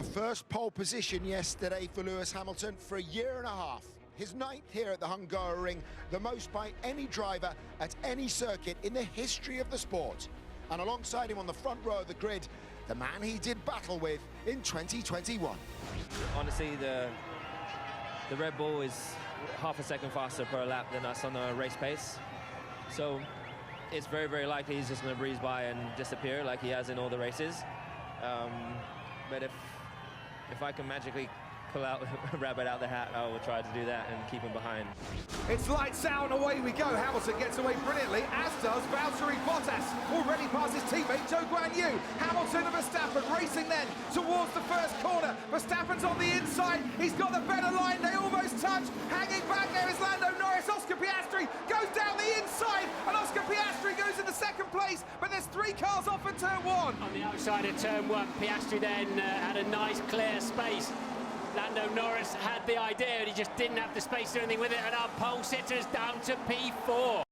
first pole position yesterday for Lewis Hamilton for a year and a half. His 9th here at the Hungaroring, the most by any driver at any circuit in the history of the sport. And alongside him on the front row of the grid, the man he did battle with in 2021. Honestly, the Red Bull is half a second faster per lap than us on the race pace. So it's very, very likely he's just going to breeze by and disappear like he has in all the races. But if I can magically pull out a rabbit out the hat, I will try to do that and keep him behind. It's lights out and away we go. Hamilton gets away brilliantly, as does Valtteri Bottas. Already past his teammate Zhou Guanyu. Hamilton and Verstappen racing then towards the first corner. Verstappen's on the inside. He's got the better line. They almost touch. Hanging back there is Lando Norris. Oscar Piastri goes down the inside, and Oscar Piastri goes into second place. But there's 3 cars off at turn 1. On the outside of turn 1, Piastri then had a nice clear space. Lando Norris had the idea, and he just didn't have the space to do anything with it, and our pole sitters down to P4.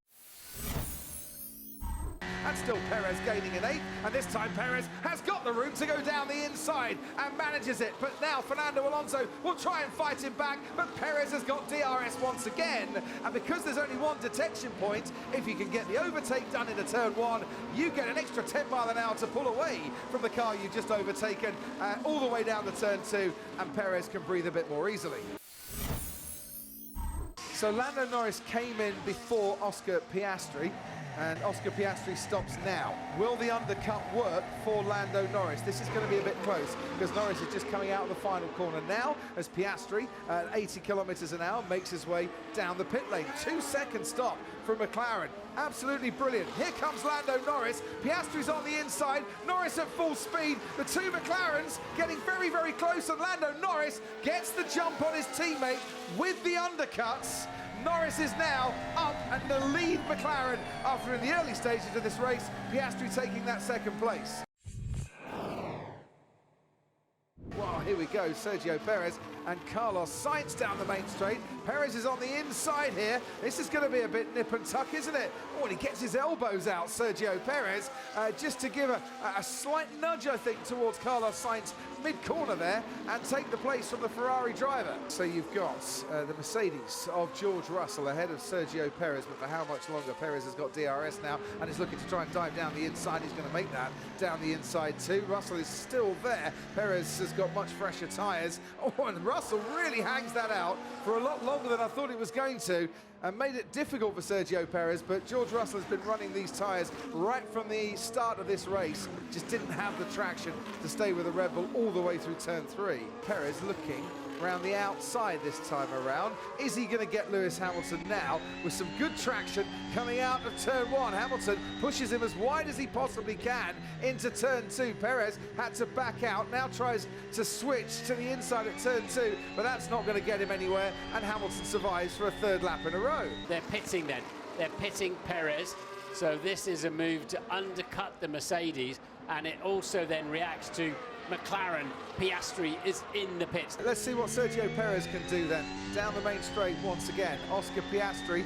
And still Perez gaining an 8th, and this time Perez has got the room to go down the inside and manages it. But now Fernando Alonso will try and fight him back, but Perez has got DRS once again. And because there's only 1 detection point, if you can get the overtake done into turn 1, you get an extra 10 miles an hour to pull away from the car you've just overtaken, all the way down to turn 2, and Perez can breathe a bit more easily. So Lando Norris came in before Oscar Piastri, and Oscar Piastri stops now. Will the undercut work for Lando Norris? This is going to be a bit close, because Norris is just coming out of the final corner now as Piastri at 80 kilometers an hour makes his way down the pit lane. 2-second stop from McLaren. Absolutely brilliant. Here comes Lando Norris. Piastri's on the inside. Norris at full speed. The 2 McLarens getting very, very close, and Lando Norris gets the jump on his teammate with the undercuts. Norris is now up and the lead McLaren after, in the early stages of this race, Piastri taking that second place. Well, here we go, Sergio Perez and Carlos Sainz down the main straight. Perez is on the inside here. This is going to be a bit nip and tuck, isn't it? Oh, and he gets his elbows out, Sergio Perez, just to give a slight nudge, I think, towards Carlos Sainz mid-corner there and take the place from the Ferrari driver. So you've got the Mercedes of George Russell ahead of Sergio Perez, but for how much longer? Perez has got DRS now and is looking to try and dive down the inside. He's going to make that down the inside too. Russell is still there. Perez has got much fresher tyres. Oh, and Russell really hangs that out for a lot longer than I thought he was going to, and made it difficult for Sergio Perez, but George Russell has been running these tyres right from the start of this race. Just didn't have the traction to stay with the Red Bull all the way through turn 3. Perez looking around the outside this time around. Is he going to get Lewis Hamilton now with some good traction coming out of turn 1? Hamilton pushes him as wide as he possibly can into turn 2. Perez had to back out, now tries to switch to the inside at turn 2, but that's not going to get him anywhere, and Hamilton survives for a 3rd lap in a row. They're pitting then. They're pitting Perez. So this is a move to undercut the Mercedes, and it also then reacts to McLaren. Piastri is in the pits. Let's see what Sergio Perez can do then. Down the main straight once again. Oscar Piastri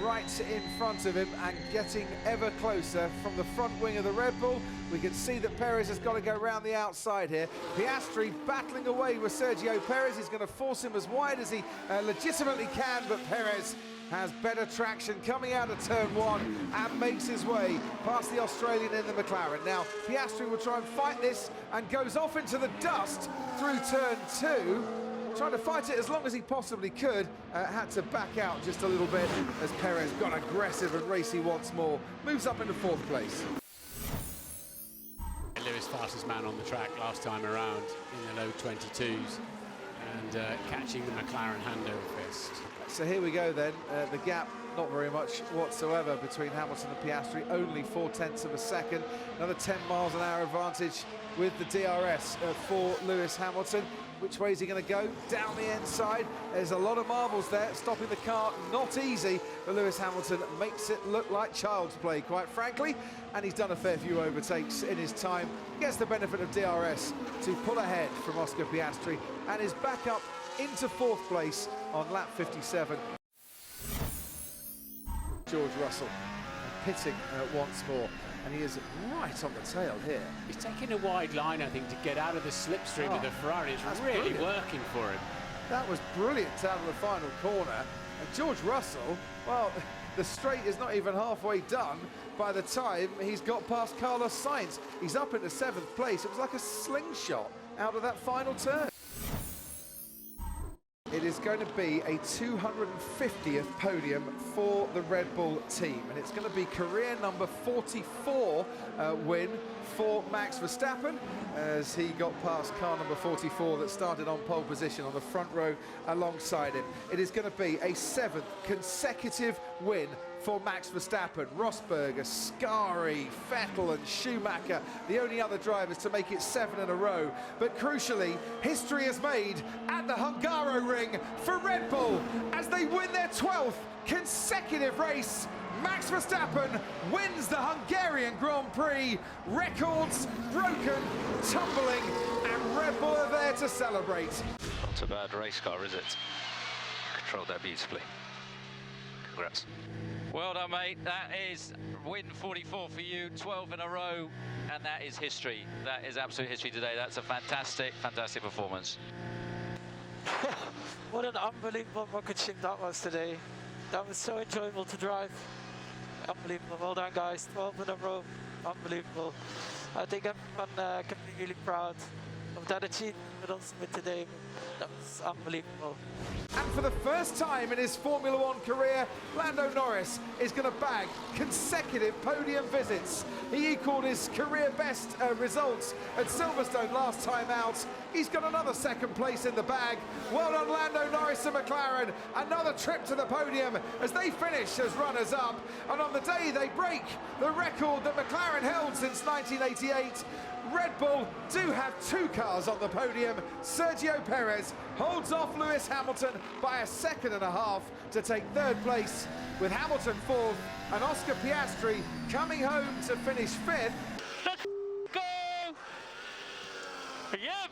right in front of him and getting ever closer from the front wing of the Red Bull. We can see that Perez has got to go around the outside here. Piastri battling away with Sergio Perez. He's going to force him as wide as he legitimately can, but Perez has better traction coming out of turn 1 and makes his way past the Australian in the McLaren. Now, Piastri will try and fight this and goes off into the dust through turn 2. Trying to fight it as long as he possibly could. Had to back out just a little bit as Perez got aggressive and racy once more. Moves up into 4th place. Lewis fastest man on the track last time around in the low 22s, and catching the McLaren handover fist. So here we go then, the gap not very much whatsoever between Hamilton and Piastri, only 0.4 of a second. Another 10 miles an hour advantage with the DRS for Lewis Hamilton. Which way is he going to go? Down the inside. There's a lot of marbles there, stopping the car not easy, but Lewis Hamilton makes it look like child's play, quite frankly, and he's done a fair few overtakes in his time. Gets the benefit of DRS to pull ahead from Oscar Piastri and is back up into 4th place on lap 57. George Russell pitting once more. and he is right on the tail here. He's taking a wide line, I think, to get out of the slipstream of the Ferrari. It's really working for him. That was brilliant out of the final corner. And George Russell, well, the straight is not even halfway done by the time he's got past Carlos Sainz. He's up into 7th place. It was like a slingshot out of that final turn. It is going to be a 250th podium for the Red Bull team, and it's going to be career number 44 win for Max Verstappen, as he got past car number 44 that started on pole position on the front row alongside him. It is going to be a 7th consecutive win for Max Verstappen. Rosberg, Ascari, Vettel and Schumacher, the only other drivers to make it 7 in a row. But crucially, history is made at the Hungaroring for Red Bull as they win their 12th consecutive race. Max Verstappen wins the Hungarian Grand Prix. Records broken, tumbling, and Red Bull are there to celebrate. Not a bad race car, is it? Controlled that beautifully. Congrats. Well done, mate. That is win 44 for you, 12 in a row, and that is history. That is absolute history today. That's a fantastic, fantastic performance. What an unbelievable rocket ship that was today. That was so enjoyable to drive. Unbelievable. Well done, guys. 12 in a row. Unbelievable. I think everyone can be really proud of that achievement, but also with today. That was unbelievable. And for the first time in his Formula One career, Lando Norris is going to bag consecutive podium visits. He equalled his career best results at Silverstone last time out. He's got another 2nd place in the bag. Well done, Lando Norris and McLaren. Another trip to the podium as they finish as runners-up. And on the day they break the record that McLaren held since 1988, Red Bull do have 2 cars on the podium. Sergio Perez holds off Lewis Hamilton by a 2.5 seconds to take 3rd place, with Hamilton 4th and Oscar Piastri coming home to finish 5th. Let's go! Yeah,